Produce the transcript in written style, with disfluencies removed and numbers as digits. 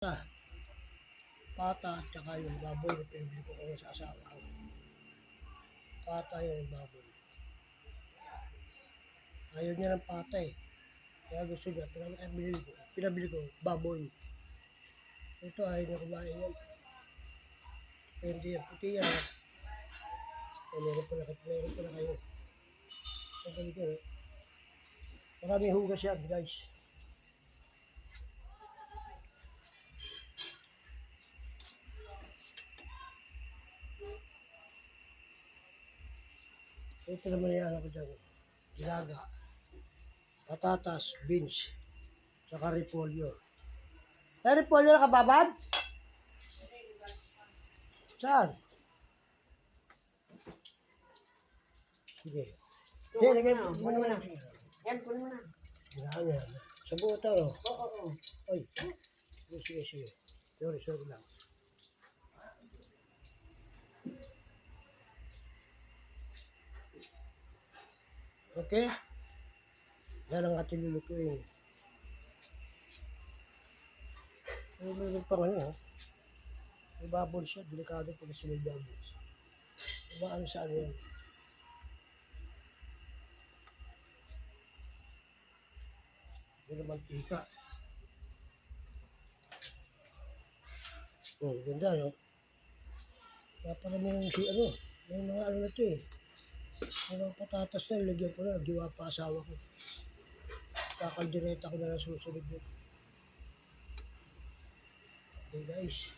Pata, tsaka yung baboy na pinibili ko sa asawa ko. Pata yung baboy. Ayaw niya ng pata eh. Kaya gusto niya, pinabili ko baboy. Ito ayaw niya kumain yan. Hindi yan, puti yan. Meron pa na kayo. Ang galing yan. Maraming hugas yan guys. Ito naman yung ano ko dyan. Nilaga. Patatas, beans, tsaka repolyo. May repolyo na kababad? Saan? Sige. Sige, lagay mo. Kunin mo na. Yan, kunin mo na. Ginahan yan. Sa buo ito. Oo. Ay. Sige. Sorry lang. Okay? Yan ang ating lulutuin. Meron pa ngayon, ha? May bubble siya. Delikado pag may bubbles. Ano sa ano yan? May mantika. Ganda, no? Naparami yung may mga ano na ito eh. May mga patatas na, lagyan ko na, naggiwa pa asawa ko. Kakaldireta ko na lang susunod yun. Okay guys.